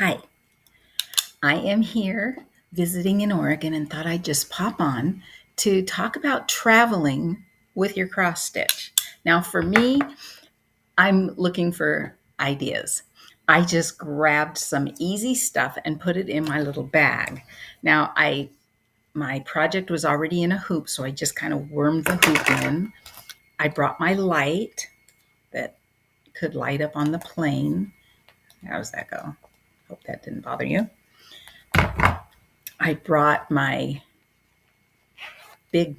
Hi, I am here visiting in Oregon and thought I'd just pop on to talk about traveling with your cross stitch. Now, for me, I'm looking for ideas. I just grabbed some easy stuff and put it in my little bag. Now, my project was already in a hoop, so I just kind of wormed the hoop in. I brought my light that could light up on the plane. How does that go? Hope that didn't bother you. I brought my big,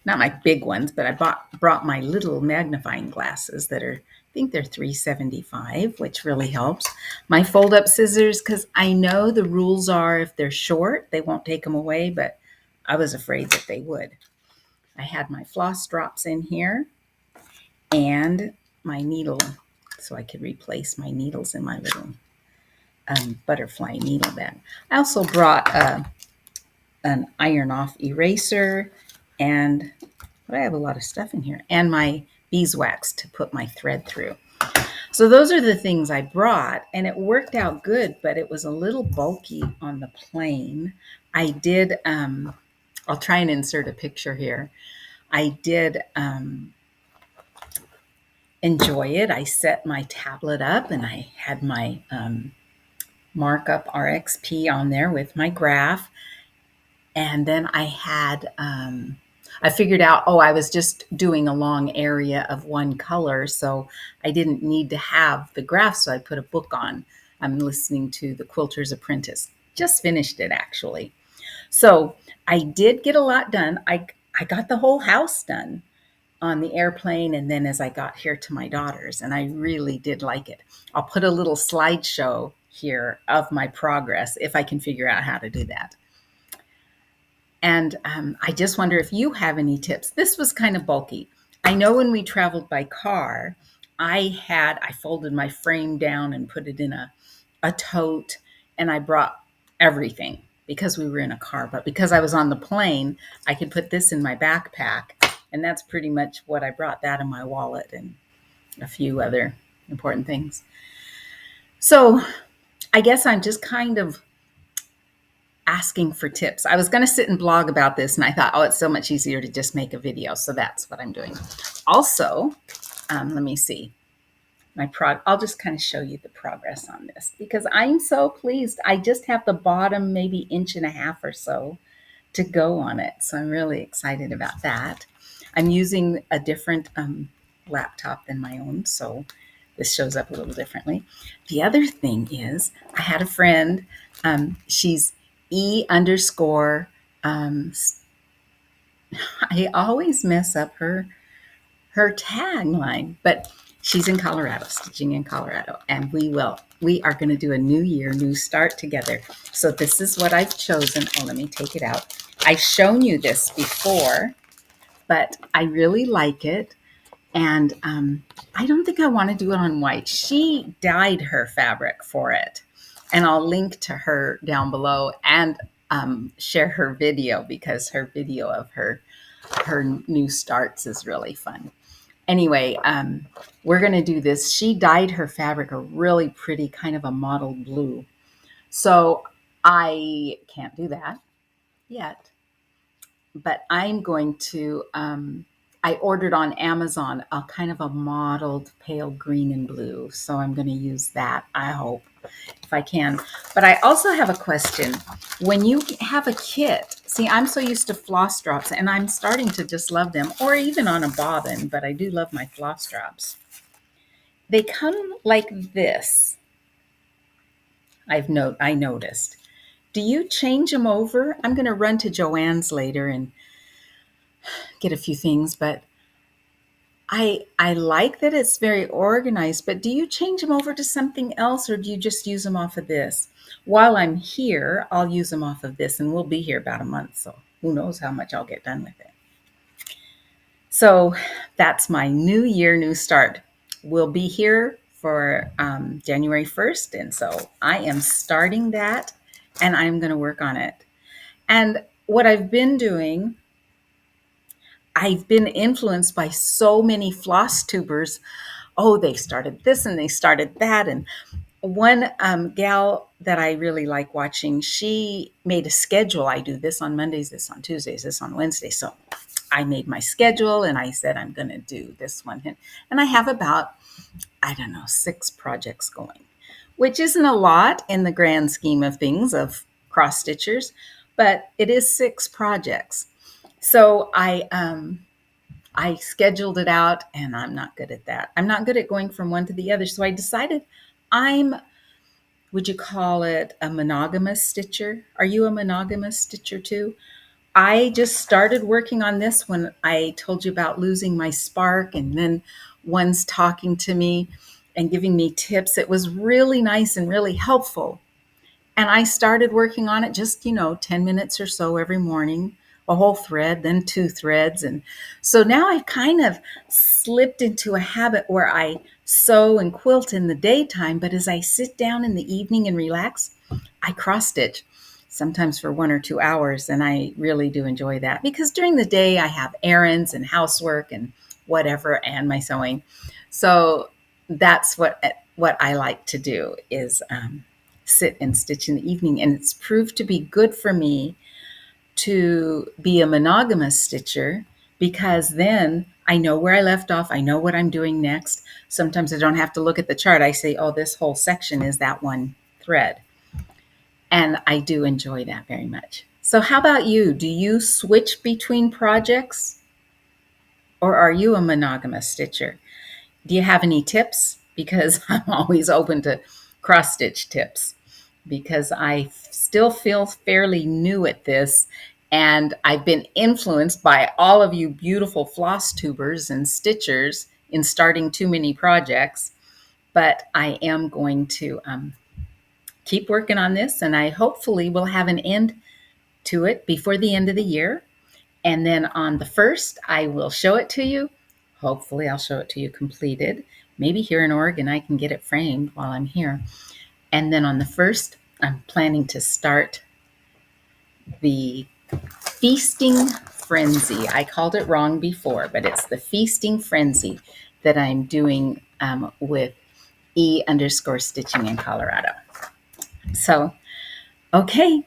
not my big ones, but I brought my little magnifying glasses that are, I think they're $3.75, which really helps. My fold up scissors, because I know the rules are if they're short, they won't take them away, but I was afraid that they would. I had my floss drops in here and my needle, so I could replace my needles in my little butterfly needle bag. I also brought an iron off eraser, and but I have a lot of stuff in here, and my beeswax to put my thread through. So those are the things I brought, and it worked out good, but it was a little bulky on the plane. I did, I'll try and insert a picture here. I did enjoy it. I set my tablet up and I had my markup RXP on there with my graph. And then I had, I figured out, I was just doing a long area of one color, so I didn't need to have the graph, so I put a book on. I'm listening to The Quilter's Apprentice. Just finished it, actually. So I did get a lot done. I got the whole house done on the airplane, and then as I got here to my daughter's, and I really did like it. I'll put a little slideshow here of my progress if I can figure out how to do that. And I just wonder if you have any tips. This was kind of bulky. I know when we traveled by car, I folded my frame down and put it in a tote, and I brought everything because we were in a car. But because I was on the plane, I could put this in my backpack, and that's pretty much what I brought, that in my wallet and a few other important things. So I guess I'm just kind of asking for tips. I was going to sit and blog about this, and I thought, it's so much easier to just make a video. So that's what I'm doing. Also, let me see. I'll just kind of show you the progress on this because I'm so pleased. I just have the bottom maybe 1.5 inches or so to go on it. So I'm really excited about that. I'm using a different laptop than my own, so this shows up a little differently. The other thing is I had a friend, she's E_, I always mess up her tagline, but she's in Colorado, stitching in Colorado, and we are going to do a new year, new start together. So this is what I've chosen. Let me take it out. I've shown you this before, but I really like it. And I don't think I want to do it on white. She dyed her fabric for it. And I'll link to her down below and share her video because her video of her new starts is really fun. Anyway, we're going to do this. She dyed her fabric a really pretty kind of a mottled blue. So I can't do that yet. But I'm going to, I ordered on Amazon a kind of a mottled pale green and blue. So I'm going to use that, I hope, if I can. But I also have a question. When you have a kit, see, I'm so used to floss drops, and I'm starting to just love them, or even on a bobbin, but I do love my floss drops. They come like this. I noticed. Do you change them over? I'm going to run to Joann's later and get a few things, but I like that it's very organized, but do you change them over to something else, or do you just use them off of this? While I'm here, I'll use them off of this, and we'll be here about a month, so who knows how much I'll get done with it. So that's my new year, new start. We'll be here for January 1st, and so I am starting that, and I'm going to work on it. And what I've been doing, I've been influenced by so many floss tubers. They started this and they started that. And one gal that I really like watching, she made a schedule. I do this on Mondays, this on Tuesdays, this on Wednesdays. So I made my schedule and I said, I'm going to do this one. And I have about, I don't know, 6 projects going, which isn't a lot in the grand scheme of things of cross stitchers, but it is 6 projects. So I scheduled it out, and I'm not good at that. I'm not good at going from one to the other. So I decided I'm, would you call it a monogamous stitcher? Are you a monogamous stitcher too? I just started working on this when I told you about losing my spark, and then one's talking to me and giving me tips. It was really nice and really helpful. And I started working on it just, 10 minutes or so every morning, a whole thread, then 2 threads. And so now I've kind of slipped into a habit where I sew and quilt in the daytime, but as I sit down in the evening and relax, I cross stitch, sometimes for 1 or 2 hours. And I really do enjoy that because during the day I have errands and housework and whatever, and my sewing. So that's what I like to do is sit and stitch in the evening. And it's proved to be good for me to be a monogamous stitcher because then I know where I left off. I know what I'm doing next. Sometimes I don't have to look at the chart. I say, oh, this whole section is that one thread. And I do enjoy that very much. So how about you? Do you switch between projects, or are you a monogamous stitcher? Do you have any tips? Because I'm always open to cross stitch tips because I still feel fairly new at this. And I've been influenced by all of you beautiful floss tubers and stitchers in starting too many projects. But I am going to keep working on this, and I hopefully will have an end to it before the end of the year. And then on the 1st, I will show it to you. Hopefully, I'll show it to you completed. Maybe here in Oregon, I can get it framed while I'm here. And then on the 1st, I'm planning to start the feasting frenzy. I called it wrong before, but it's the feasting frenzy that I'm doing with E_stitching in Colorado. So, okay,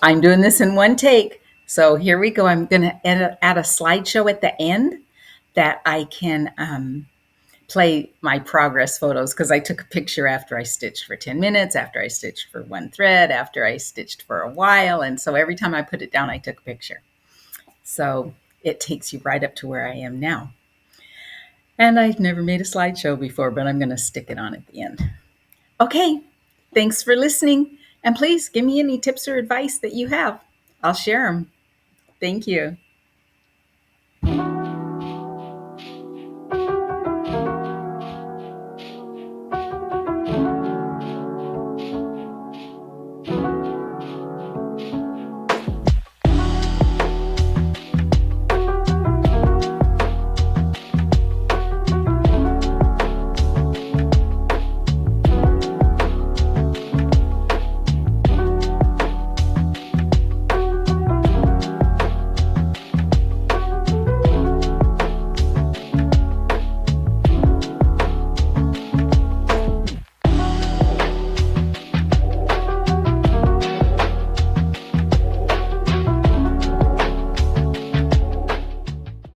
I'm doing this in one take. So here we go. I'm going to add a slideshow at the end that I can play my progress photos because I took a picture after I stitched for 10 minutes, after I stitched for 1 thread, after I stitched for a while. And so every time I put it down, I took a picture. So it takes you right up to where I am now. And I've never made a slideshow before, but I'm going to stick it on at the end. Okay, thanks for listening. And please give me any tips or advice that you have. I'll share them. Thank you.